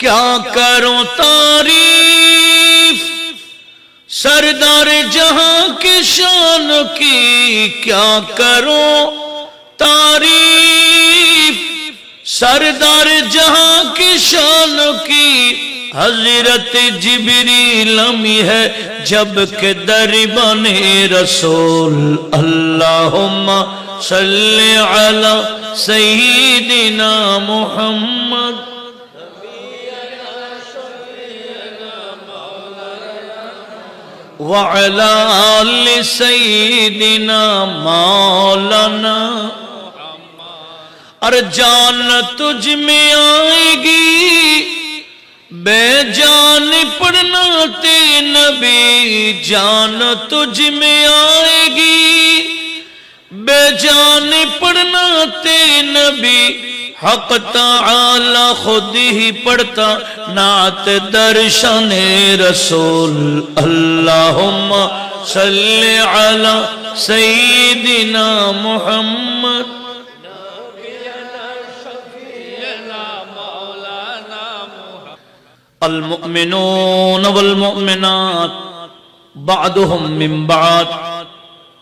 क्या करूं तारीफ सरदार जहां की शान की, क्या करूं तारीफ सरदार जहां की शान की। हजरत जिब्रील लमी है जब के दरबाने रसूल। अल्लाहुम्मा सल्ली अला सय्यिदिना मुहम्मद व अला आलि सय्यिदिना मौलाना। अरे जान तुझ में आएगी बेजान पढ़ना ते नबी, जान तुझ में आएगी बेजान पढ़ना ते नबी। हक ताला खुद ही पढ़ता नात दर्शने रसूल। अल्लाहुम्मा सल्ली अला सय्यिदिना मुहम्मद अल मुमिनून वल मुमिनात बादुहुम मिन बाद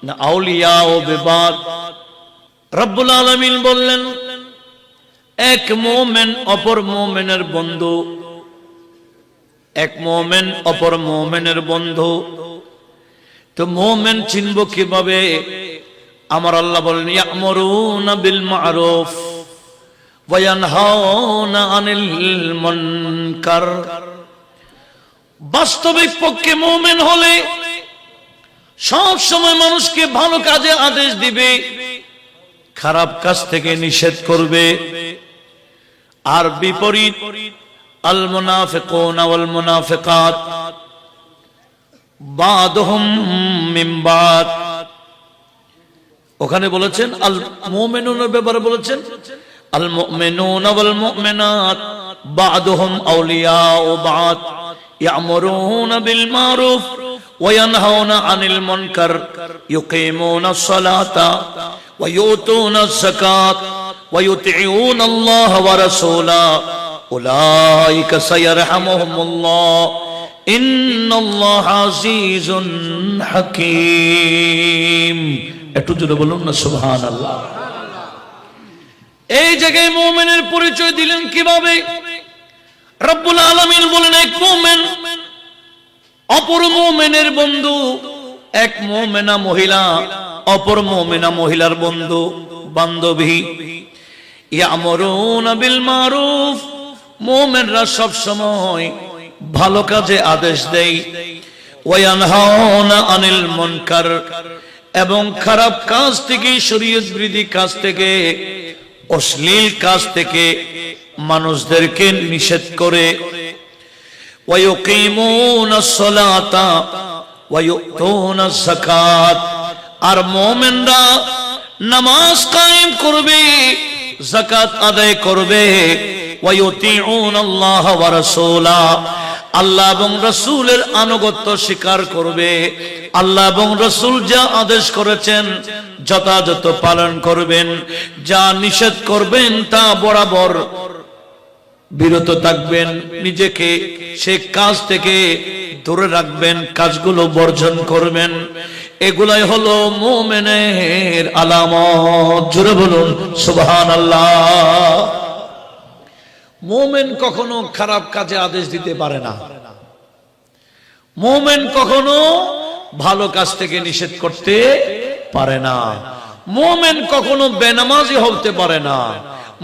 न औलिया व बिबाद। रब्बुल आलामीन বললেন এক মুমিন অপর মুমিনের বন্ধু, এক মুমিন অপর মুমিনের বন্ধু। তো মুমিন চিনব কিভাবে? আমার আল্লাহ বলেন ইয়ামুরুনা বিল মারুফ ওয়া ইয়ানহাউনা আনিল মুনকার। বাস্তবিক পক্ষে মুমিন হলে সব সময় মানুষকে ভালো কাজে আদেশ দিবে, খারাপ কাজ থেকে নিষেধ করবে। আর বিপরীত আল মুনাফিকুনা ওয়াল মুনাফিকাত বাদুহুম মিন বাদ। ওখানে বলেছেন আল মুমিনুনের ব্যাপারে বলেছেন আল মুমিনুনা ওয়াল মুমিনাত বাদুহুম আউলিয়াউ বাদ ইয়ামুরুনা বিল মারুফ ওয়া ইয়ানহাউনা আনিল মুনকার ইউকিমুনাস সালাতা ওয়া ইউতুনাজ যাকাত ওয়া ইউতিউনা আল্লাহ ওয়া রাসূলা উলাইকা সায়ারহামুহুমুল্লাহ ইন্নাল্লাহা আজিজুন হাকীম। একটু জোরে বলুন না সুবহানাল্লাহ। এই জায়গায় মুমিনের পরিচয় দিলেন কিভাবে? রব্বুল আলামিন বলেন এক মুমিন অপর মুমিনের বন্ধু, এক মুমিনা মহিলা অপর মুমিনা মহিলার বন্ধু বান্ধবী। ইয়ামুরুনা বিল মারুফ, মুমিনরা সব সময় ভালো কাজে আদেশ দেয়। ওয়া ইয়ানহাউনা আনিল মুনকার, এবং খারাপ কাজ থেকে, শরীয়ত বিরোধী কাজ থেকে, অশ্লীল কাজ থেকে মানুষদেরকে নিষেধ করে। ওয়া ইউকিমুনাস সালাতা ওয়া ইউতুনাজ যাকাত, আর মুমিনরা নামাজ কায়েম করবে, যাকাত আদায় করবে। ওয়া ইউতিউনাল্লাহ ওয়া রাসূলা, আল্লাহ এবং রাসূলের আনুগত্য স্বীকার করবে। আল্লাহ এবং রাসূল যা আদেশ করেছেন যথাযথ পালন করবেন, যা নিষেধ করবেন তা বরাবর বিরত থাকবেন, নিজেকে সে কাজ থেকে দূরে রাখবেন, কাজগুলো বর্জন করবেন। এগুলাই হলো মুমিনের আলামত। জোরে বলুন সুবহানাল্লাহ। মুমিন কখনো খারাপ কাজে আদেশ দিতে পারে না, মুমিন কখনো ভালো কাজ থেকে নিষেধ করতে পারে না, মুমিন কখনো বেনামাজি হতে পারে না,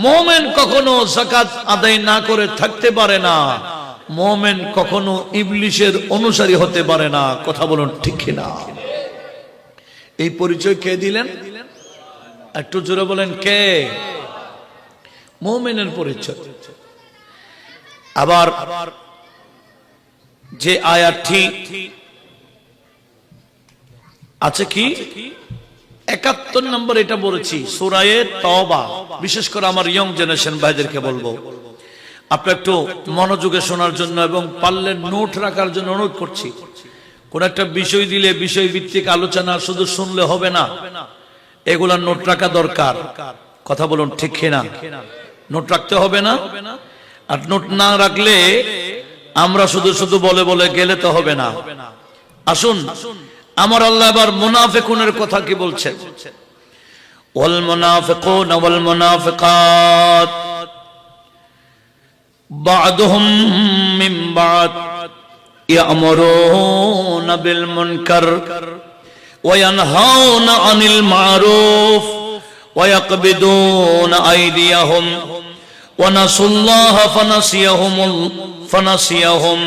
মুমিন কখনো যাকাত আদায় না করে থাকতে পারে না, মুমিন কখনো ইবলিসের অনুসারী হতে পারে না। কথা বলুন ঠিক কিনা? এই পরিচয় কে দিলেন? একটু জোরে বলেন কে? মুমিনের পরিচয়। আবার যে আয়াতটি আছে কি 71 নম্বর, এটা বলেছি সূরা তাওবা। বিশেষ করে আমার ইয়ং জেনারেশন ভাইদেরকে বলবো, আপনি একটু মনোযোগে শোনার জন্য এবং পারলে নোট রাখার জন্য অনুরোধ করছি। কোন একটা বিষয় দিলে বিষয় ভিত্তিক আলোচনা শুধু শুনলে হবে না, এগুলা নোট রাখা দরকার। কথা বলুন ঠিক কিনা? নোট রাখতে হবে না? আর নোট না রাখলে আমরা শুধু শুধু বলে বলে গেলে তো হবে না। আসুন আমার আল্লাহ এবার মুনাফিকুনের কথা কি বলছেন। ওয়াল মুনাফিকুন ওয়াল মুনাফিকাত বা'দুহুম মিন বা'দ ইয়া'মুরুনা বিল মুনকার ওয়া ইয়ানহাউনা আনিল মা'রুফ ওয়া ইয়াকবিদুনা আইদিয়াহুম ওয়া নাসুল্লাহা ফানাসিয়াহুম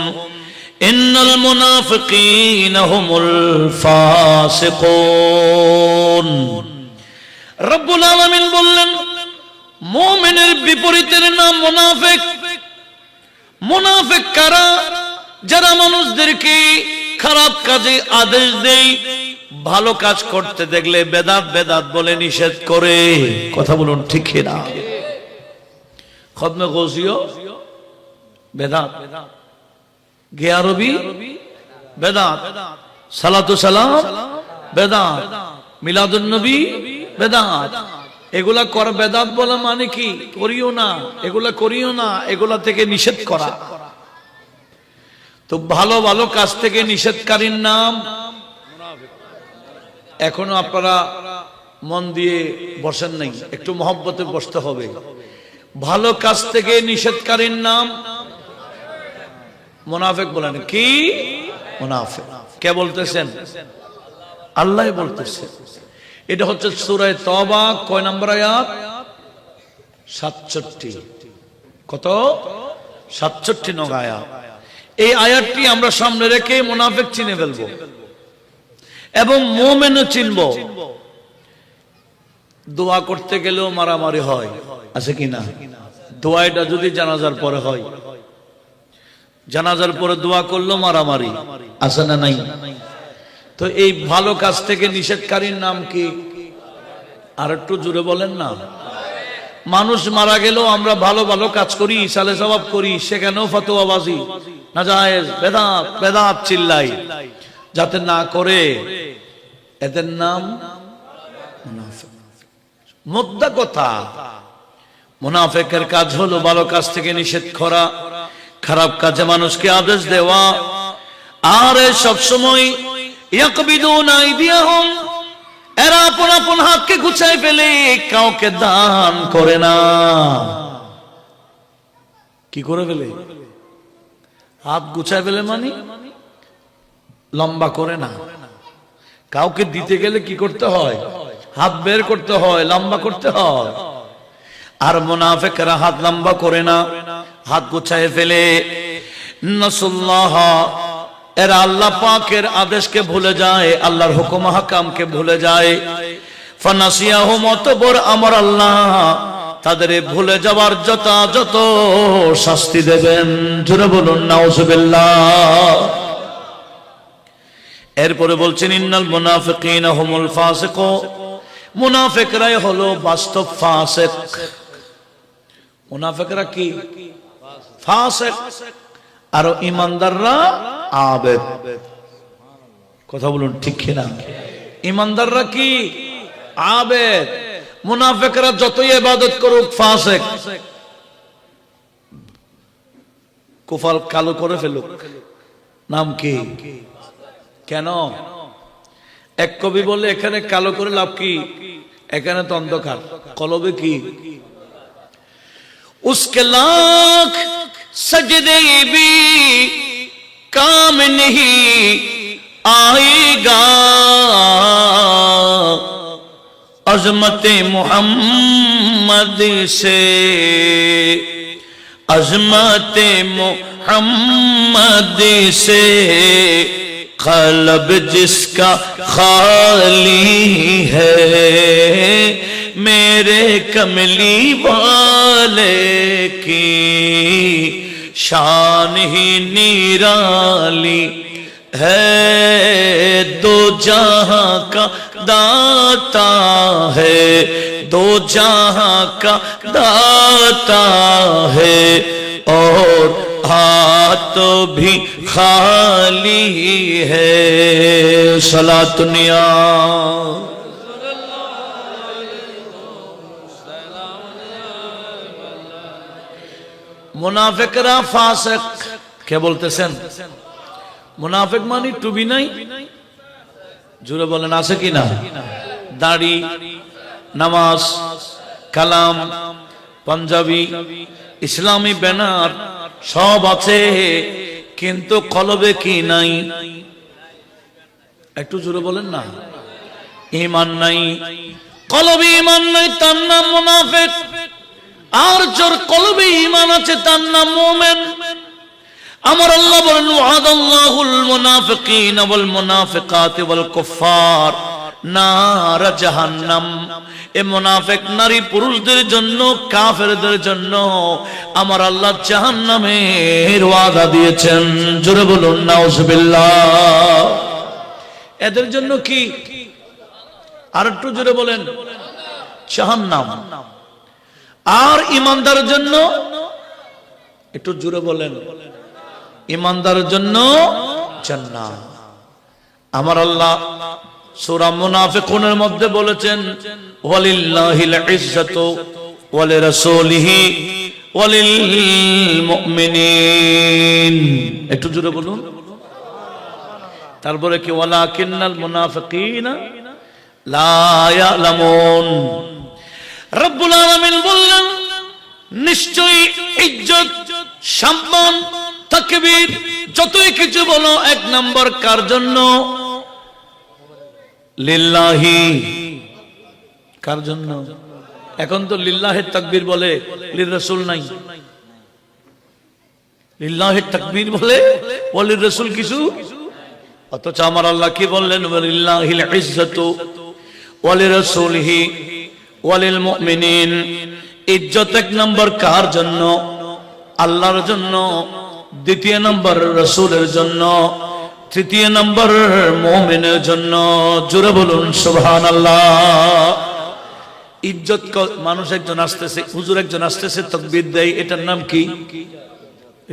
ইন্নাল মুনাফিকিনা হুমুল ফাসিকুন। রব্বুল আলামিন বললেন মুমিনের বিপরীতের নাম মুনাফিক। মুনাফিক কারা? যারা মানুষদেরকে খারাপ কাজে আদেশ দেয়, ভালো কাজ করতে দেখলে বেদাত বেদাত বলে নিষেধ করে। কথা বলুন ঠিক না? খতমে গৌসিও বেদাত, গিয়ারবি বেদাত, সালাতু সালাম বেদাত, মিলাদুন নবী বেদাত। এগুলা করা বেদাত বলা মানে কি? করিও না, এগুলা করিও না, এগুলা থেকে নিষেধ করা। তো ভালো ভালো কাজ থেকে নিষেধকারীর নাম এখনো আপনারা মন দিয়ে বসেন নাই, একটু মহব্বতে বসতে হবে। ভালো কাজ থেকে নিষেধকারীর নাম মুনাফিক। বলেন কি? মুনাফিক। কে বলতেছেন? আল্লাহ বলতেছেন। এটা হচ্ছে সূরা তওবা কয় নম্বর আয়াত? 67। কত? 67 নং আয়াত। এই আয়াতটি আমরা সামনে রেখে মুনাফিক চিনে ফেলবো এবং মুমিনও চিনব। দোয়া করতে গেলেও মারামারি হয়, আছে কি না? দোয়াটা যদি জানাজার পরে হয়, জানাজার পরে দোয়া করলো মারামারি, আছে না নাই? তো এই ভালো কাজ থেকে নিষেধকারীর নাম কি? আর একটু জোরে বলেন না। মানুষ মারা গেলেও আমরা ভালো ভালো কাজ করি, সালে সওয়াব করি, সেখানেও ফতোয়াবাজি, নাজায়েজ, বেদাত বেদাত চিল্লাই, যাতে না করে এদের নাম মুনাফিক। মুদ্দা কথা, মুনাফিকের কাজ হলো ভালো কাজ থেকে নিষেধ করা, খারাপ কাজে মানুষকে আদেশ দেওয়া, আর সব সময় ইয়াকবিদুনা আইদিয়াহুম, এরা আপন আপন হাতকে গুছায় ফেলে, কাউকে দান করে না। কি করে ফেলে? হাত গুছায় ফেলে মানে লম্বা করে না। কাউকে দিতে গেলে কি করতে হয়? হাত বের করতে হয়, লম্বা করতে হয়। আর মুনাফিকরা হাত লম্বা করে না, হাত গুছায় ফেলে। নাসুল্লাহ, এরা আল্লাহ পাকের আদেশকে ভুলে যায়, আল্লাহর হুকুম হাকামকে ভুলে যায়। ফানাসিয়াহুম, অতঃপর আমার আল্লাহ তাদের ভুলে যাওয়ার যথাযথ শাস্তি দেবেন। জোরে বলুন নাউজুবিল্লাহ। এরপরে বলছেন ইন্নাল মুনাফিকিনা হুমুল ফাসিকুন, মুনাফিকরাই হলো বাস্তব ফাসিক। মুনাফিকরা কি? ফাসিক। আর ঈমানদাররা আবেদ। কথা বলুন ঠিক কি না? ঈমানদাররা কি? আবেদ। মুনাফিকরা যতই ইবাদত করুক ফাসিক। কুফাল কালো করে ফেলুক, নাম কি? কেন? এক কবি বলে এখানে কালো করে লাভ কি? এখানে তো অন্ধকার, কলবে কি? उसके लाख सजदे भी काम नहीं आएगा, अजमत मोहम्मद से, अजमत मोहम्मद से क़ल्ब जिसका खाली है, मेरे कमली वाले की शान ही निराली है, दो जहां का दाता है, दो जहां का दाता है, और हाथ भी खाली है। सलातुनिया মুনাফিকরা ফাসিক। কে বলতেছেন? মুনাফিক মানে টুপি নাই, জোরে বলেন আছে কি না? দাড়ি, নামাজ, কালাম, পাঞ্জাবি, ইসলামী ব্যানার সব আছে, কিন্তু কলবে কি নাই? একটু জোরে বলেন না। ঈমান নাই, কলবে ঈমান নাই, তার নাম মুনাফিক। আর যার কলবে ঈমান আছে তার নাম মুমিন। আমার আল্লাহ বলেন ওয়াদাল্লাহুল মুনাফিকিনা ওয়াল মুনাফিকাতি ওয়াল কুফার নার জাহান্নাম। এ মুনাফিক নারী পুরুষদের জন্য, কাফেরদের জন্য আমার আল্লাহ জাহান্নামের ওয়াদা দিয়েছেন। জোরে বলুন নাউজুবিল্লাহ। এদের জন্য কি? আর একটু জোরে বলেন। জাহান্নাম। আর ঈমানদারের জন্য একটু জোরে বলেন। ঈমানদারের জন্য জান্নাত। আমার আল্লাহ সূরা মুনাফিকুনের মধ্যে বলেছেন ওয়ালিল্লাহিল ইজ্জাতু ওয়া লিরাসূলিহি ওয়া লিল মুমিনিন। একটু জোরে বলুন। তারপরে কি? ওয়ালাকিন্নাল মুনাফিকিনা লা ইয়ালামুন। রব্বুল আলামিন বললেন নিশ্চয়ই ইজ্জত, সম্মান, তাকবীর যতই কিছু বলো, এক নম্বর কার জন্য? লিল্লাহি। কার জন্য? এখন তো লিল্লাহের তাকবীর বলে, লির রাসূল নাই। লিল্লাহের তাকবীর বলে, ওয়ালির রাসূল কিছু। অথচ আমার আল্লাহ কি বললেন? ওয়ালিল্লাহিল ইজ্জাতু ওয়া লিরাসূলিহি ওয়া লিল মুমিনিন। ইজ্জত এক নম্বর কার জন্য? আল্লাহর জন্য। দ্বিতীয় নম্বর রাসূলের জন্য। তৃতীয় নম্বর মুমিনের জন্য। জোরে বলুন সুবহানাল্লাহ। ইজ্জত মানুষ একজন আসতেছে, হুজুর একজন আসতেছে, তাকবীর দেয়, এটার নাম কি?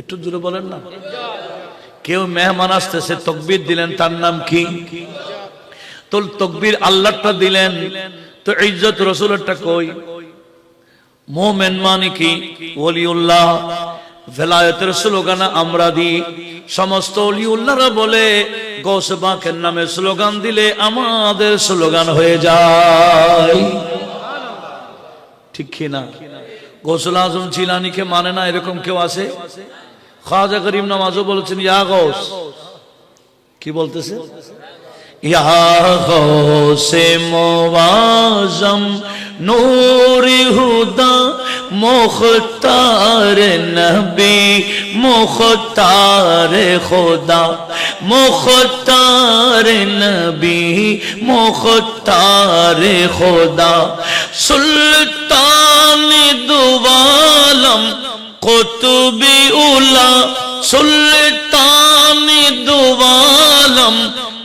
একটু জোরে বলেন না। কেউ মেহমান আসতেছে, তাকবীর দিলেন, তার নাম কি? তো তাকবীর আল্লাহটা দিলেন, তো ইজ্জত রাসূলেরটা কই? মুমিন মানে কি? ওলিউল্লাহ। ভেলায়েতের স্লোগান আমরা দিই, সমস্ত ওলিউল্লাহরা বলে গৌসে পাকের নামে স্লোগান দিলে আমাদের স্লোগান হয়ে যায়। ঠিক কি না? গৌসুল আজম জিলানীকে মানে না, এরকম কেউ আছে? খাজা করিম নামাজও বলেছেন ইয়া গৌস। কি বলতেছে? ইয়া গৌসে মুআজ্জম নূরে হুদা মুখতার নবী মুখতার খুদা মুখতার নবী মুখতার খুদা সুলতান দুআলম কুতুবি উলা সুলতান দুআলম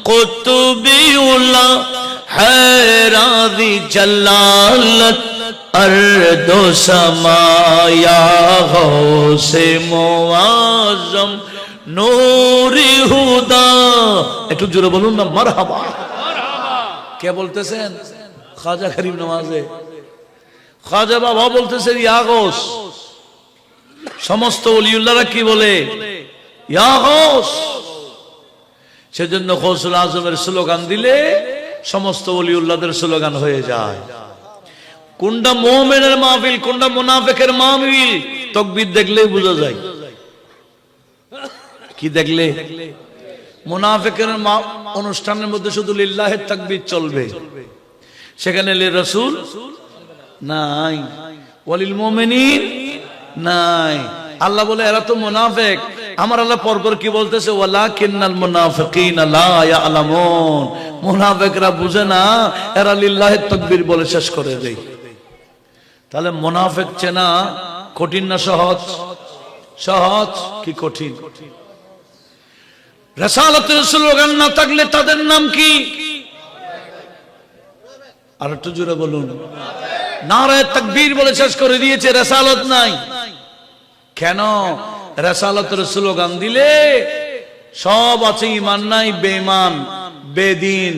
কুতুবি উলা हैरादी जलालत अर्दो समाया हो से मुआज़्ज़म नूरी हुदा। একটু জোরে বলুন না মারহাবা। কে বলতেছেন? খাজা করিম নওয়াজে। খাজা বাবা বলতেছেন ইয়া গৌস। সমস্ত ওলিউল্লাহরা কি বলে? ইয়া গৌস। সেজন্য গৌসুল আজমের স্লোগান দিলে সমস্ত ওলিউল্লাহদের স্লোগান হয়ে যায়। কোনটা মুমিনের মাহফিল, কোনটা মুনাফিকের মাহফিল তাকবীর দেখলেই বোঝা যায়। কি দেখলে? মুনাফিকের অনুষ্ঠানের মধ্যে শুধু লিল্লাহের তাকবীর চলবে, সেখানে লির রাসূল নাই, ওয়ালিল মুমিনিন নাই। আল্লাহ বলে এরা তো মুনাফিক। আমার আল্লাহ পরপর কি বলতেছে? ওয়ালাকিন্নাল মুনাফিকিনা লা ইয়ালামুন। মুনাফিকরা বুঝে না, এরা লিল্লাহির তাকবীর বলে শেষ করে দেয়। তাহলে মুনাফিক চেনা কঠিন না সহজ? সহজ কি কঠিন? রিসালাতের স্লোগান না থাকলে তাদের নাম কি? আর একটু জোরে বলুন। নারায়ে তাকবীর বলে শেষ করে দিয়েছে, রিসালাত নাই। কেন? রিসালাতের স্লোগান দিলে সব আছে, ঈমান নাই, বেঈমান, বেদিন,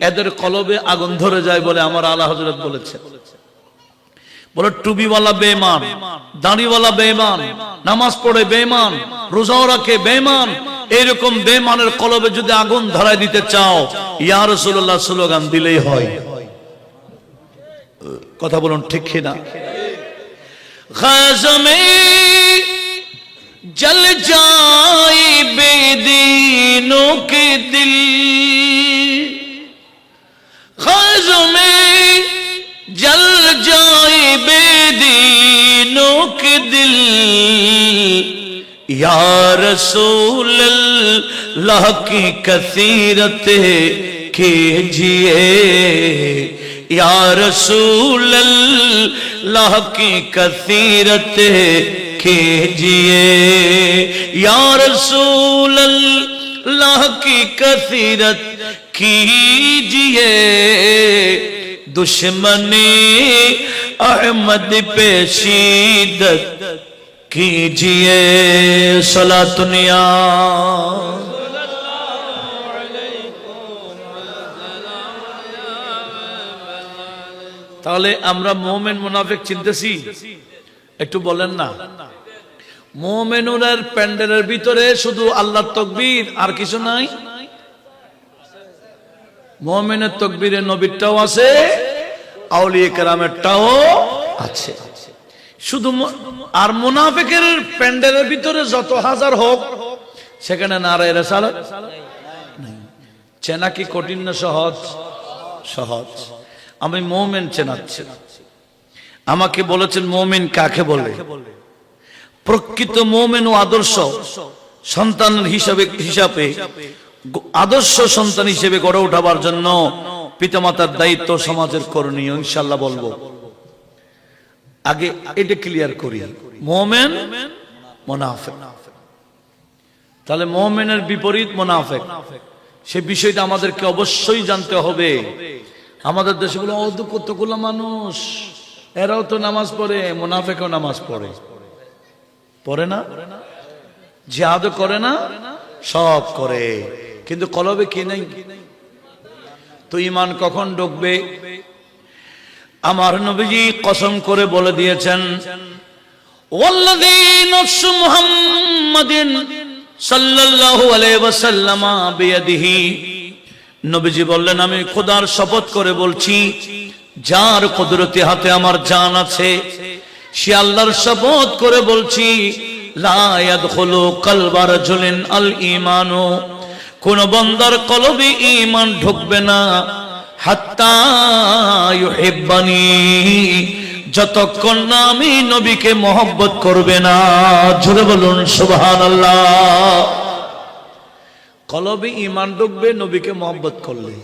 এদের কলবে আগুন ধরে যায় বলে আমার আলা হযরত বলেছেন। বলে টুপিওয়ালা বেঈমান, দাড়িওয়ালা বেঈমান, নামাজ পড়ে বেঈমান, রোজাও রাখে বেঈমান। এরকম বেঈমানের কলবে যদি আগুন ধরায় দিতে চাও, ইয়া রাসূলুল্লাহ স্লোগান দিলেই হয়। কথা বলুন ঠিক কি না? খাজমে जल जाए बेदीनों के दिल, ख्वाजों में जल जाए बेदीनों के दिल, या रसूल अल्लाह की कसीरत कीजिए, या रसूल अल्लाह की कसीरत कीजिए, या रसूल अल्लाह की कसीरत कीजिए, दुश्मने अहमद पे शिद्दत कीजिए। सलातुनिया তাহলে আমরা মুমিন মুনাফিক চিনতেছি? একটু বলেন না। মুমিনুনের প্যান্ডেলের ভিতরে শুধু আল্লাহর তাকবীর আর কিছু নাই? মুমিনের তাকবীরে নবীরটাও আছে, আউলিয়া কেরামেরটাও আছে। শুধু আর মুনাফিকের প্যান্ডেলের ভিতরে যত হাজার হোক, সেখানে নারায়ে রিসালাত নাই। চেনা কি কঠিন না সহজ? সহজ। আমি মুমিন চেনাচ্ছি। আমাকে বলেছেন মুমিন কাকে বলে? প্রকৃত মুমিন ও আদর্শ সন্তান হিসাবে আদর্শ সন্তান হিসেবে গড়ে ওঠাবার জন্য পিতামাতার দায়িত্ব, সমাজের করণীয় ইনশাআল্লাহ বলবো। আগে এটা ক্লিয়ার করি, মুমিন মুনাফিক। তাহলে মুমিনের বিপরীত মুনাফিক, সে বিষয়টা আমাদেরকে অবশ্যই জানতে হবে। আমাদের দেশে বলে কতগুলো মানুষ, এরাও তো নামাজ পড়ে, মুনাফিকও নামাজ পড়ে। পড়ে না? জিহাদ করে না? সব করে, কিন্তু কলবে কি নেই? তো ঈমান কখন ঢুকবে? আমার নবীজি কসম করে বলে দিয়েছেন, ওয়াল্লাযী নাফসু মুহাম্মাদিন সাল্লাল্লাহু আলাইহি ওয়াসাল্লাম বিয়াদিহি। নবীজি বললেন, আমি খোদার শপথ করে বলছি, যার কুদরতি হাতে আমার জান আছে, সে আল্লাহর শপথ করে বলছি, লা ইয়াদখুলু কলবা রাজুলিন আল ঈমানু, কোন বান্দার কলবে ঈমান ঢুকবে না, হাত্তা ইউহিব্বানি, যতক্ষণ না আমি নবীকে মহব্বত করবে না। জোরে বলুন সুবহানাল্লাহ। কলবে ঈমান ঢুকবে নবীকে মহব্বত করলে,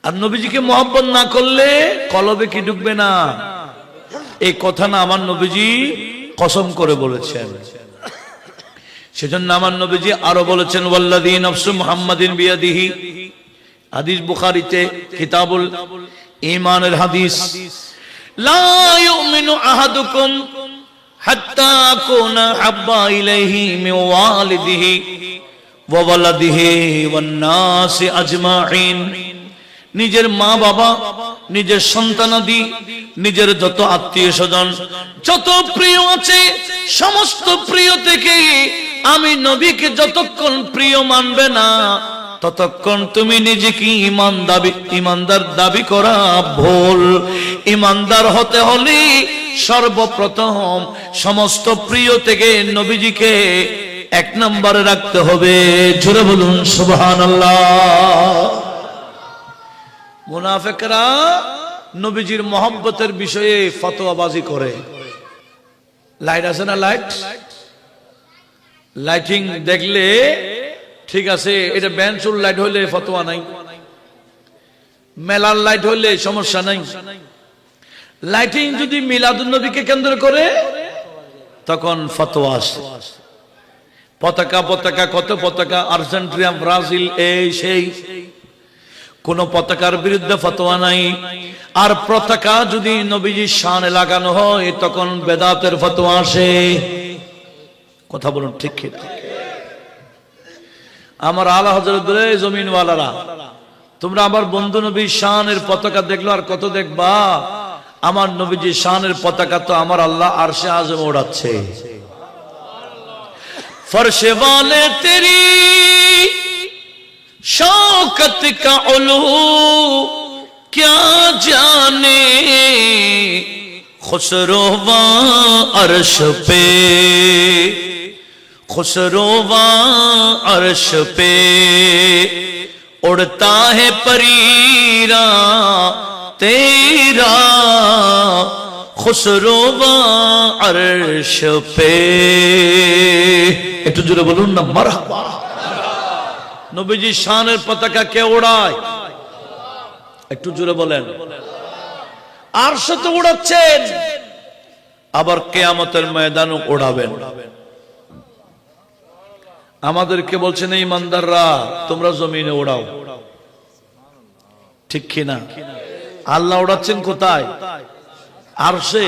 আর নবীজিকে মহব্বত না করলে কলবে কি ঢুকবে না? এই কথা না আমার নবীজি কসম করে বলেছেন। সেজন্য আমার নবীজি আরো বলেছেন, ওয়াল্লাযী নাফসু মুহাম্মাদিন বিয়াদিহি, হাদিস বুখারীতে কিতাবুল ঈমানের হাদিস, লা ইউমিনু আহাদুকুম হাত্তা আকুনা হাব্বা ইলাইহি মিন ওয়ালিদিহি ওয়া ওয়ালাদিহি ওয়ান নাসি আজমাইন। নিজের মা বাবা, নিজের সন্তানাদি, নিজের যত আত্মীয় স্বজন, যত প্রিয় আছে, সমস্ত প্রিয় থেকে আমি নবীকে যতক্ষণ প্রিয় মানবে না, ততক্ষণ তুমি নিজেকে ইমানদার দাবি করা ভুল। ইমানদার হতে হলে সর্বপ্রথম সমস্ত প্রিয় থেকে নবীজিকে এক নম্বরে রাখতে হবে। জোরে বলুন সুবহানাল্লাহ। মুনাফিকরা নবীজির মহব্বতের বিষয়ে ফতোয়াবাজি করে। লাইট আছে না? লাইটিং দেখলে ঠিক আছে, এটা বেঞ্চুর লাইট হইলে ফতোয়া নাই, মেলার লাইট হইলে সমস্যা নাই। লাইটিং যদি মিলাদুন নবীকে কেন্দ্র করে তখন ফতোয়া আসে। পতাকা কত পতাকা, আর্জেন্টিনা, ব্রাজিল, এই সেই, কোন পতাকার বিরুদ্ধে ফতোয়া নাই। আর পতাকা যদি নবীজির শানে লাগানো হয় তখন বেদাতের ফতোয়া আসে। কথা বলুন ঠিক ঠিক। আমার আলা হযরত বলে, জমিনওয়ালারা, তোমরা আমার বন্ধু নবীর শানের পতাকা দেখলো আর কত দেখবা? আমার নবীজির শানের পতাকা তো আমার আল্লাহ আরশে আজম ওড়াচ্ছে। फर्श वाले तेरी शौकत का उलू क्या जाने, खुसरोवा अर्श पे, खुसरोवा अर्श पे उड़ता है परीरा तेरा, खुसरोवा अर्श पे। একটু জোরে বলুন না মারহাবা। নবীজি শানের পতাকা কে ওড়ায়? একটু জোরে বলেন। আরশ তো ওড়াচ্ছেন, আবার কিয়ামতের ময়দানও ওড়াবেন। আমাদেরকে বলছেন ইমানদাররা তোমরা জমিনে ওড়াও, ঠিক কিনা? আল্লাহ ওড়াচ্ছেন কোথায়? আরশে।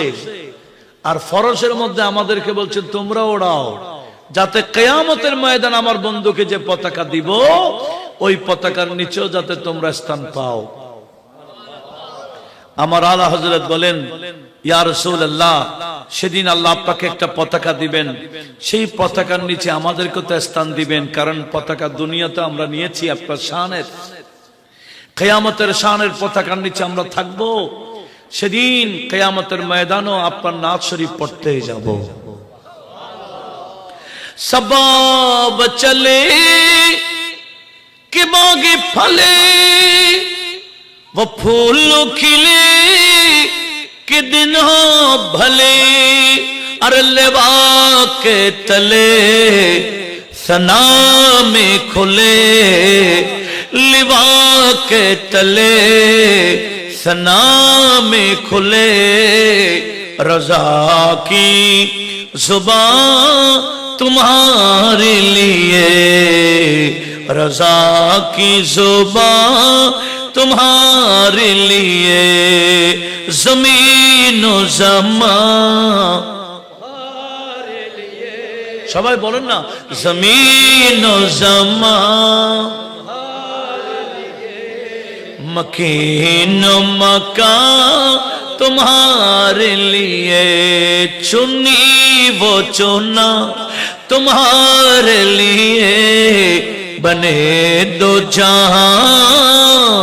আর ফরশের মধ্যে আমাদেরকে বলছেন তোমরা ওড়াও, যাতে কিয়ামতের ময়দান আমার বন্ধুকে যে পতাকা দিব ওই পতাকার নিচেও যাতে তোমরা স্থান পাও। আমার আলা হযরত বলেন, ইয়া রাসূলুল্লাহ, সেদিন আল্লাহ আপনাকে একটা পতাকা দিবেন, সেই পতাকার নিচে আমাদেরকে তো স্থান দিবেন, কারণ পতাকা দুনিয়াতে আমরা নিয়েছি আপনার শানের, কিয়ামতের শানের পতাকার নিচে আমরা থাকবো। সেদিন কিয়ামতের ময়দানও আপনার নাত শরীফ পড়তে যাব। सबब चले कि बागे फले, वो फूल खिले कि दिन हो भले, अरे लेवा के तले सना में खुले, लिवा के तले सना में खुले, रजा की जुबान तुम्हारे लिए, रज़ा की ज़ुबान तुम्हारे लिए, ज़मीन व ज़मान तुम्हारे लिए। সবাই বলেন না, ज़मीन व ज़मान तुम्हारे लिए, मकीन व मकान तुम्हारे लिए, चुनी वो चुना तुम्हारे लिए, बने दो जहां।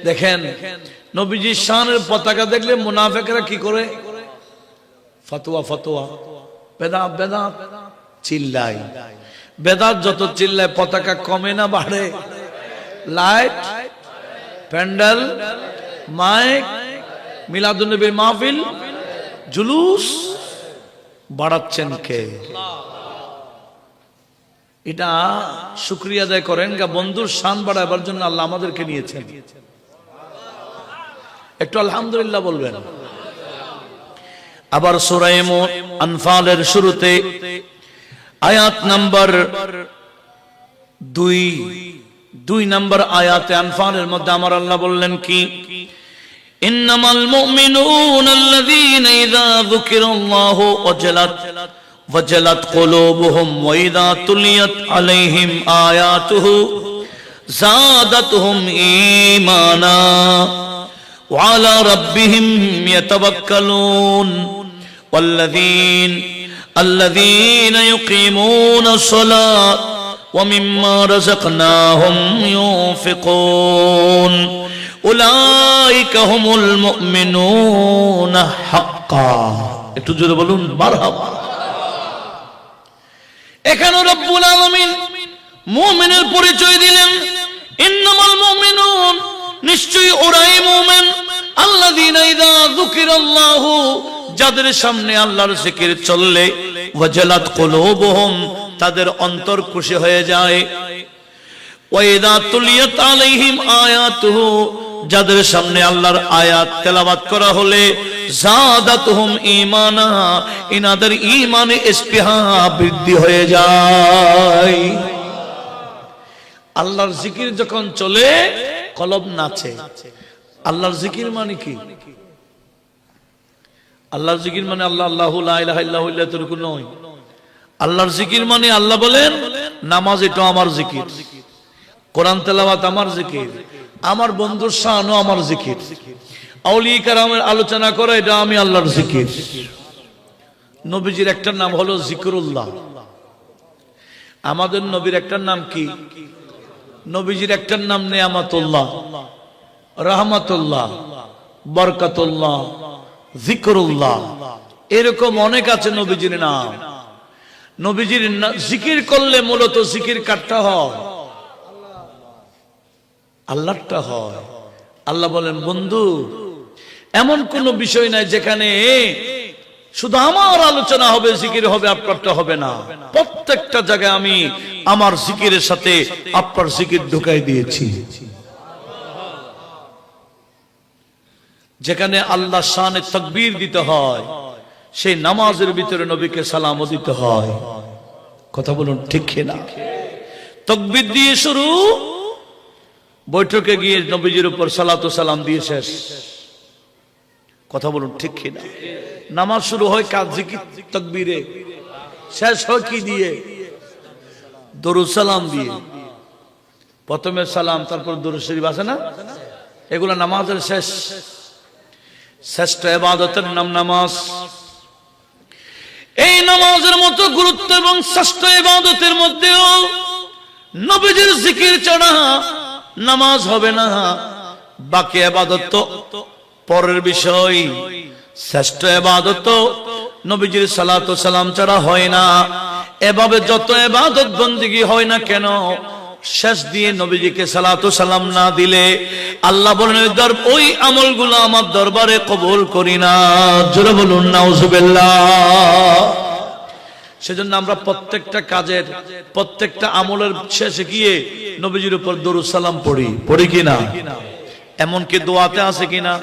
দেখেন নবীজি শানের পতাকা দেখলে মুনাফিকরা কি করে? ফতোয়া ফতোয়া, বেদাত বেদাত চিল্লায়। বেদাত যত চিল্লায় পতাকা কমে না বাড়ে? লাইট, প্যান্ডেল, মাইক, মিলাদুন নবীর মাহফিল, জুলুস বাড়াচ্ছেন কে? এটা শুকরিয়া আদায় করেন গা, বন্ধুর শান বাড়াবার জন্য আল্লাহ আমাদেরকে নিয়েছেন। একটু আলহামদুলিল্লাহ বলবেন। আবার সূরা আনফালের শুরুতে আয়াত নাম্বার 2 নম্বর আয়াতে আনফালের মধ্যে আমার আল্লাহ বললেন কি, ইন্নামাল মুমিনুনা আল্লাযীনা ইযা যুকিরাল্লাহু ওয়াজালাত কুলুবুহুম ওয়া ইযা তুলিয়াত আলাইহিম আয়াতুহু যাদাতুহুম ঈমানা ওয়া আলা রাব্বিহিম ইয়াতাওয়াক্কালুন আল্লাযীনা ইউকিমুনাস সালাত ওয়া মিম্মা রাযাকনাহুম ইউনফিকুন উলাইকা হুমুল মুমিনুনা হাক্কা। একটু জোরে বলুন মারহাবা। এখানে রব্বুল আলামিন মুমিনের পরিচয় দিলেন। ইন্নামাল মুমিনুন, নিশ্চয়ই ওরাই মুমিন, আল্লাযীনা ইযা যুকিরাল্লাহু, যাদের সামনে আল্লাহর জিকির চললে, ওয়াজালাত কুলুবুহুম, তাদের অন্তর খুশি হয়ে যায়, ওয়া ইযা তুলিয়াত আলাইহিম আয়াতুহু, যাদের সামনে আল্লাহর আয়াত তেলাওয়াত করা হলে, যাদাতুহুম ঈমানা, ইনাদের ঈমানে ইস্তিহা বৃদ্ধি হয়ে যায়। আল্লাহর জিকির যখন চলে কলব নাচে। আল্লাহর জিকির মানে কি? আল্লাহর জিকির মানে আল্লাহ আল্লাহু লা ইলাহা ইল্লাহু এতটুকু নয়। আল্লাহর জিকির মানে আল্লাহ বলেন নামাজ এটা আমার জিকির, কোরআন তেলাওয়াত আমার জিকির, আমার বন্ধুর শানও আমার জিকির, আউলিয়া কেরামের আলোচনা করা, এটা আমি আল্লাহর জিকির। নবীজির একটা নাম হলো জিকরুল্লাহ। আমাদের নবীর একটা নাম কি? নবীজির একটা নাম নিয়ামাতুল্লাহ, রাহমাতুল্লাহ, বরকতুল্লাহ, জিকরুল্লাহ। এরকম অনেক আছে নবীজির নাম। নবীজির জিকির করলে মূলত জিকির কাটটা হয়, আল্লাহটা হয়। আল্লাহ বলেন, বন্ধু এমন কোন বিষয় নাই যেখানে শুধু আমার আলোচনা হবে, জিকির হবে, আপনারটা হবে না। প্রত্যেকটা জায়গায় আমি আমার জিকিরের সাথে আপনার জিকির ঢুকাই দিয়েছি। যেখানে আল্লাহ শানে তাকবীর দিতে হয়, সেই নামাজের ভিতরে নবীকে সালামও দিতে হয়। কথা বলুন ঠিক কিনা? তাকবীর দিয়ে শুরু, বৈঠকে গিয়ে নবীজির উপর সালাতু সালাম দিয়ে শেষ। কথা বলুন ঠিক কিনা? নামাজ শুরু হয় কাজ জিকির তাকবীরে, শেষ হয় কি দিয়ে? দরুদ সালাম দিয়ে। প্রথমে সালাম, তারপর দরুদ শরীফ আছে না, এগুলা নামাজের শেষ। শ্রেষ্ঠ ইবাদতের নাম নামাজ। এই নামাজের মতো গুরুত্ব এবং শ্রেষ্ঠ ইবাদতের মধ্যেও নবীজির জিকির ছাড়া নামাজ হবে না। বাকি ইবাদত তো পরের বিষয়। শ্রেষ্ঠ ইবাদত নবীজির সালাতু সালাম ছাড়া হয় না। এভাবে যত ইবাদত বন্দেগী হয় না কেন, শেষ দিয়ে নবীজিকে সালাতু সালাম না দিলে আল্লাহ বলেন ওই আমলগুলো আমার দরবারে কবুল করি না। জোরে বলুন নাউজুবিল্লাহ। সেজন্য আমরা প্রত্যেকটা কাজের, প্রত্যেকটা আমলের শেষে গিয়ে নবীজির উপর দরুদ সালাম পড়ি কিনা? এমনকি দোয়াতে আছে কিনা?